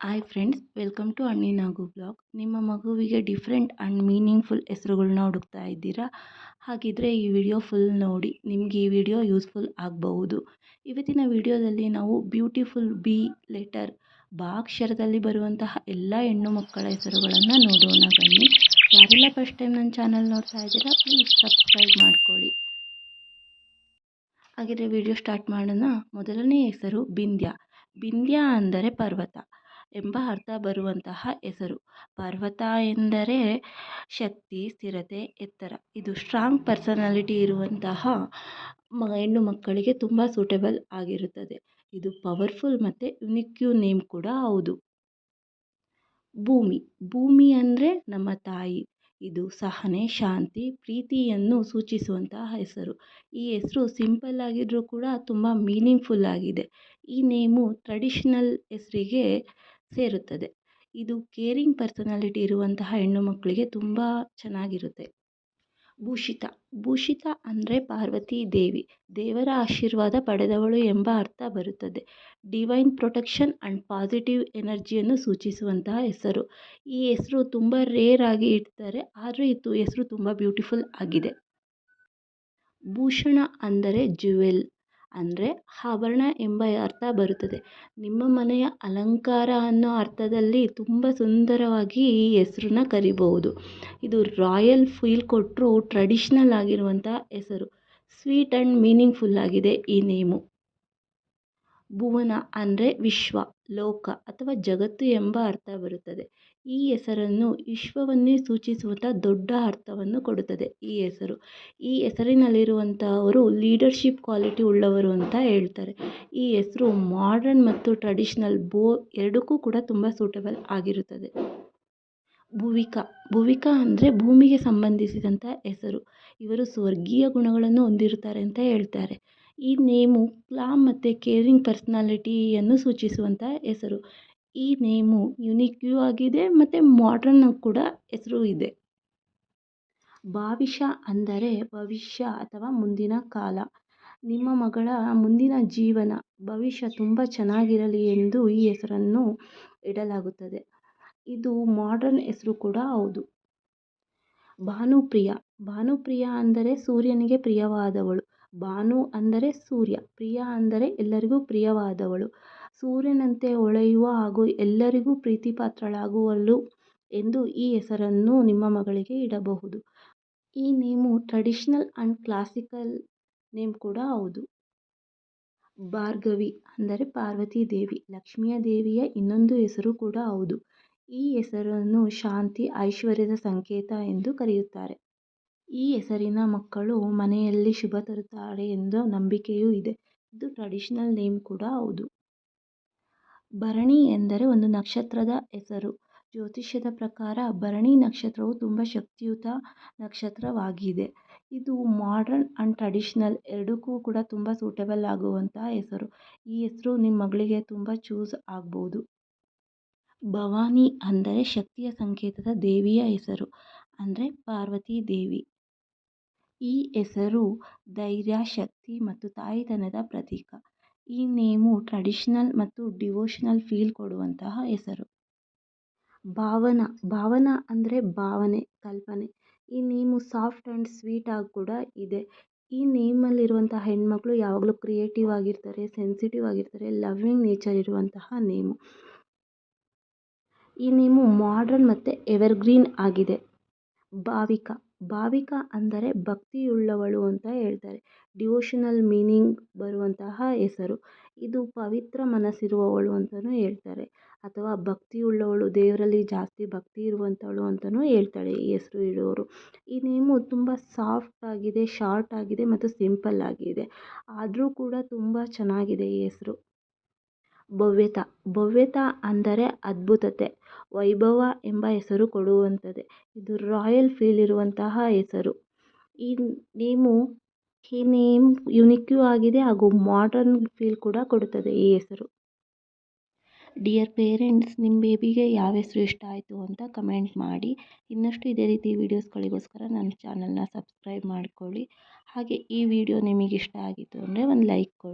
Hi friends, welcome to Nagu blog. ನಿಮ್ಮ ಮಗುವಿಗೆ different and meaningful ಹೆಸರುಗಳನ್ನ ಹುಡುಕ್ತಾ ಇದ್ದೀರಾ? ಹಾಗಿದ್ರೆ ಈ ವಿಡಿಯೋ ಫುಲ್ ನೋಡಿ, ನಿಮಗೆ ಈ ವಿಡಿಯೋ ಯೂಸ್ಫುಲ್ ಆಗಬಹುದು. ಇವತ್ತಿನ ವಿಡಿಯೋದಲ್ಲಿ ನಾವು ಬ್ಯೂಟಿಫುಲ್ ಬಿ ಲೆಟರ್ ಬಾ ಅಕ್ಷರದಲ್ಲಿ ಬರುವಂತಹ ಎಲ್ಲ ಹೆಣ್ಣು ಮಕ್ಕಳ ಹೆಸರುಗಳನ್ನು ನೋಡೋಣ ಬನ್ನಿ. ಯಾರೆಲ್ಲ ಫಸ್ಟ್ ಟೈಮ್ ನನ್ನ ಚಾನಲ್ ನೋಡ್ತಾ ಇದ್ದೀರಾ, ಪ್ಲೀಸ್ ಸಬ್ಸ್ಕ್ರೈಬ್ ಮಾಡ್ಕೊಳ್ಳಿ. ಹಾಗಿದ್ರೆ ವಿಡಿಯೋ ಸ್ಟಾರ್ಟ್ ಮಾಡೋಣ. ಮೊದಲನೇ ಹೆಸರು ಬಿಂದ್ಯ. ಬಿಂದ್ಯ ಅಂದರೆ ಪರ್ವತ ಎಂಬ ಅರ್ಥ ಬರುವಂತಹ ಹೆಸರು. ಪರ್ವತ ಎಂದರೆ ಶಕ್ತಿ, ಸ್ಥಿರತೆ, ಎತ್ತರ. ಇದು ಸ್ಟ್ರಾಂಗ್ ಪರ್ಸನಾಲಿಟಿ ಇರುವಂತಹ ಹೆಣ್ಣು ಮಕ್ಕಳಿಗೆ ತುಂಬ ಸೂಟೇಬಲ್ ಆಗಿರುತ್ತದೆ. ಇದು ಪವರ್ಫುಲ್ ಮತ್ತು ಯುನಿಕ್ ನೇಮ್ ಕೂಡ ಹೌದು. ಭೂಮಿ. ಭೂಮಿ ಅಂದರೆ ನಮ್ಮ ತಾಯಿ. ಇದು ಸಹನೆ, ಶಾಂತಿ, ಪ್ರೀತಿಯನ್ನು ಸೂಚಿಸುವಂತಹ ಹೆಸರು. ಈ ಹೆಸರು ಸಿಂಪಲ್ ಆಗಿದ್ರೂ ಕೂಡ ತುಂಬ ಮೀನಿಂಗ್ಫುಲ್ ಆಗಿದೆ. ಈ ನೇಮು ಟ್ರೆಡಿಷನಲ್ ಹೆಸರಿಗೆ ಸೇರುತ್ತದೆ. ಇದು ಕೇರಿಂಗ್ ಪರ್ಸನಾಲಿಟಿ ಇರುವಂತಹ ಹೆಣ್ಣು ಮಕ್ಕಳಿಗೆ ತುಂಬ ಚೆನ್ನಾಗಿರುತ್ತೆ. ಭೂಷಿತ. ಭೂಷಿತ ಅಂದರೆ ಪಾರ್ವತಿ ದೇವಿ, ದೇವರ ಆಶೀರ್ವಾದ ಪಡೆದವಳು ಎಂಬ ಅರ್ಥ ಬರುತ್ತದೆ. ಡಿವೈನ್ ಪ್ರೊಟೆಕ್ಷನ್ ಆ್ಯಂಡ್ ಪಾಸಿಟಿವ್ ಎನರ್ಜಿಯನ್ನು ಸೂಚಿಸುವಂತಹ ಹೆಸರು. ಈ ಹೆಸರು ತುಂಬ ರೇರ್ ಆಗಿ ಇಡ್ತಾರೆ, ಆದರೆ ಇದು ಹೆಸರು ತುಂಬ ಬ್ಯೂಟಿಫುಲ್ ಆಗಿದೆ. ಭೂಷಣ ಅಂದರೆ ಜ್ಯುವೆಲ್ ಅಂದರೆ ಆಭರಣ ಎಂಬ ಅರ್ಥ ಬರುತ್ತದೆ. ನಿಮ್ಮ ಮನೆಯ ಅಲಂಕಾರ ಅನ್ನೋ ಅರ್ಥದಲ್ಲಿ ತುಂಬ ಸುಂದರವಾಗಿ ಈ ಹೆಸರನ್ನ ಕರಿಬಹುದು. ಇದು ರಾಯಲ್ ಫೀಲ್ ಕೊಟ್ಟರೂ ಟ್ರೆಡಿಷ್ನಲ್ ಆಗಿರುವಂಥ ಹೆಸರು. ಸ್ವೀಟ್ ಆ್ಯಂಡ್ ಮೀನಿಂಗ್ಫುಲ್ ಆಗಿದೆ ಈ ನೇಮು. ಭುವನ ಅಂದರೆ ವಿಶ್ವ, ಲೋಕ ಅಥವಾ ಜಗತ್ತು ಎಂಬ ಅರ್ಥ ಬರುತ್ತದೆ. ಈ ಹೆಸರನ್ನು ವಿಶ್ವವನ್ನೇ ಸೂಚಿಸುವಂಥ ದೊಡ್ಡ ಅರ್ಥವನ್ನು ಕೊಡುತ್ತದೆ ಈ ಹೆಸರು. ಈ ಹೆಸರಿನಲ್ಲಿರುವಂಥವರು ಲೀಡರ್ಶಿಪ್ ಕ್ವಾಲಿಟಿ ಉಳ್ಳವರು ಅಂತ ಹೇಳ್ತಾರೆ. ಈ ಹೆಸರು ಮಾಡರ್ನ್ ಮತ್ತು ಟ್ರೆಡಿಷನಲ್ ಎರಡಕ್ಕೂ ಕೂಡ ತುಂಬ ಸೂಟಬಲ್ ಆಗಿರುತ್ತದೆ. ಭುವಿಕ. ಭುವಿಕ ಅಂದರೆ ಭೂಮಿಗೆ ಸಂಬಂಧಿಸಿದಂಥ ಹೆಸರು. ಇವರು ಸ್ವರ್ಗೀಯ ಗುಣಗಳನ್ನು ಹೊಂದಿರುತ್ತಾರೆ ಅಂತ ಹೇಳ್ತಾರೆ. ಈ ನೇಮು ಕ್ಲಾಮ್ ಮತ್ತು ಕೇರಿಂಗ್ ಪರ್ಸನಾಲಿಟಿಯನ್ನು ಸೂಚಿಸುವಂಥ ಹೆಸರು. ಈ ನೇಮು ಯುನಿಕ್ಯೂ ಆಗಿದೆ ಮತ್ತು ಮಾಡರ್ನ್ ಕೂಡ ಹೆಸರು ಇದೆ. ಭಾವಿಷ ಅಂದರೆ ಭವಿಷ್ಯ ಅಥವಾ ಮುಂದಿನ ಕಾಲ. ನಿಮ್ಮ ಮಗಳ ಮುಂದಿನ ಜೀವನ, ಭವಿಷ್ಯ ತುಂಬ ಚೆನ್ನಾಗಿರಲಿ ಎಂದು ಈ ಹೆಸರನ್ನು ಇಡಲಾಗುತ್ತದೆ. ಇದು ಮಾಡರ್ನ್ ಹೆಸರು ಕೂಡ ಹೌದು. ಭಾನುಪ್ರಿಯ. ಭಾನುಪ್ರಿಯ ಅಂದರೆ ಸೂರ್ಯನಿಗೆ ಪ್ರಿಯವಾದವಳು. ಭಾನು ಅಂದರೆ ಸೂರ್ಯ, ಪ್ರಿಯ ಅಂದರೆ ಎಲ್ಲರಿಗೂ ಪ್ರಿಯವಾದವಳು. ಸೂರ್ಯನಂತೆ ಹೊಳೆಯುವ ಹಾಗೂ ಎಲ್ಲರಿಗೂ ಪ್ರೀತಿಪಾತ್ರಳಾಗುವಳು ಎಂದು ಈ ಹೆಸರನ್ನು ನಿಮ್ಮ ಮಗಳಿಗೆ ಇಡಬಹುದು. ಈ name traditional and classical name ಕೂಡ ಹೌದು. ಭಾರ್ಗವಿ ಅಂದರೆ ಪಾರ್ವತಿ ದೇವಿ, ಲಕ್ಷ್ಮಿಯ ದೇವಿಯ ಇನ್ನೊಂದು ಹೆಸರು ಕೂಡ ಹೌದು. ಈ ಹೆಸರನ್ನು ಶಾಂತಿ, ಐಶ್ವರ್ಯದ ಸಂಕೇತ ಎಂದು ಕರೆಯುತ್ತಾರೆ. ಈ ಹೆಸರಿನ ಮಕ್ಕಳು ಮನೆಯಲ್ಲಿ ಶುಭ ತರುತ್ತಾರೆ ಎಂದು ನಂಬಿಕೆಯೂ ಇದೆ. ಇದು ಟ್ರೆಡಿಷನಲ್ ನೇಮ್ ಕೂಡ ಹೌದು. ಭರಣಿ ಎಂದರೆ ಒಂದು ನಕ್ಷತ್ರದ ಹೆಸರು. ಜ್ಯೋತಿಷ್ಯದ ಪ್ರಕಾರ ಭರಣಿ ನಕ್ಷತ್ರವು ತುಂಬ ಶಕ್ತಿಯುತ ನಕ್ಷತ್ರವಾಗಿದೆ. ಇದು ಮಾಡರ್ನ್ ಆ್ಯಂಡ್ ಟ್ರೆಡಿಷನಲ್ ಎರಡಕ್ಕೂ ಕೂಡ ತುಂಬ ಸೂಟಬಲ್ ಆಗುವಂಥ ಹೆಸರು. ಈ ಹೆಸರು ನಿಮ್ಮ ಮಗಳಿಗೆ ತುಂಬ ಚೂಸ್ ಆಗ್ಬೋದು. ಭವಾನಿ ಅಂದರೆ ಶಕ್ತಿಯ ಸಂಕೇತದ ದೇವಿಯ ಹೆಸರು, ಅಂದರೆ ಪಾರ್ವತಿ ದೇವಿ. ಈ ಹೆಸರು ಧೈರ್ಯ, ಶಕ್ತಿ ಮತ್ತು ತಾಯಿತನದ ಪ್ರತೀಕ. ಈ ನೇಮು ಟ್ರೆಡಿಷನಲ್ ಮತ್ತು ಡಿವೋಷನಲ್ ಫೀಲ್ ಕೊಡುವಂತಹ ಹೆಸರು. ಭಾವನ. ಭಾವನ ಅಂದರೆ ಭಾವನೆ, ಕಲ್ಪನೆ. ಈ ನೇಮು ಸಾಫ್ಟ್ ಆ್ಯಂಡ್ ಸ್ವೀಟ್ ಆಗಿ ಕೂಡ ಇದೆ. ಈ ನೇಮಲ್ಲಿರುವಂತಹ ಹೆಣ್ಮಕ್ಳು ಯಾವಾಗಲೂ ಕ್ರಿಯೇಟಿವ್ ಆಗಿರ್ತಾರೆ, ಸೆನ್ಸಿಟಿವ್ ಆಗಿರ್ತಾರೆ, ಲವ್ವಿಂಗ್ ನೇಚರ್ ಇರುವಂತಹ ನೇಮು. ಈ ನೇಮು ಮಾಡರ್ನ್ ಮತ್ತು ಎವರ್ಗ್ರೀನ್ ಆಗಿದೆ. ಭಾವಿಕ. ಭಾವಿಕ ಅಂದರೆ ಭಕ್ತಿಯುಳ್ಳವಳು ಅಂತ ಹೇಳ್ತಾರೆ. ಡಿವೋಷನಲ್ ಮೀನಿಂಗ್ ಬರುವಂತಹ ಹೆಸರು. ಇದು ಪವಿತ್ರ ಮನಸ್ಸಿರುವವಳು ಅಂತಲೂ ಹೇಳ್ತಾರೆ, ಅಥವಾ ಭಕ್ತಿಯುಳ್ಳವಳು, ದೇವರಲ್ಲಿ ಜಾಸ್ತಿ ಭಕ್ತಿ ಇರುವಂಥವಳು ಅಂತಲೂ ಹೇಳ್ತಾಳೆ ಈ ಹೆಸರು ಇರೋರು. ಈ ನೇಮು ತುಂಬ ಸಾಫ್ಟ್ ಆಗಿದೆ, ಶಾರ್ಟ್ ಆಗಿದೆ ಮತ್ತು ಸಿಂಪಲ್ ಆಗಿದೆ, ಆದರೂ ಕೂಡ ತುಂಬ ಚೆನ್ನಾಗಿದೆ ಈ ಹೆಸರು. ಭವ್ಯತಾ. ಭವ್ಯತಾ ಅಂದರೆ ಅದ್ಭುತತೆ, ವೈಭವ ಎಂಬ ಹೆಸರು ಕೊಡುವಂಥದ್ದು. ಇದು ರಾಯಲ್ ಫೀಲ್ ಇರುವಂತಹ ಹೆಸರು. ಈ ನೇಮು ಯುನಿಕ್ಯೂ ಆಗಿದೆ ಹಾಗೂ ಮಾಡರ್ನ್ ಫೀಲ್ ಕೂಡ ಕೊಡುತ್ತದೆ ಈ ಹೆಸರು. ಡಿಯರ್ ಪೇರೆಂಟ್ಸ್, ನಿಮ್ಮ ಬೇಬಿಗೆ ಯಾವ ಹೆಸರು ಇಷ್ಟ ಆಯಿತು ಅಂತ ಕಮೆಂಟ್ ಮಾಡಿ. ಇನ್ನಷ್ಟು ಇದೇ ರೀತಿ ವೀಡಿಯೋಸ್ಗಳಿಗೋಸ್ಕರ ನನ್ನ ಚಾನಲ್ನ ಸಬ್ಸ್ಕ್ರೈಬ್ ಮಾಡ್ಕೊಳ್ಳಿ. ಹಾಗೆ ಈ ವಿಡಿಯೋ ನಿಮಗೆ ಇಷ್ಟ ಆಗಿತ್ತು ಅಂದರೆ ಒಂದು ಲೈಕ್ ಕೊಡಿ.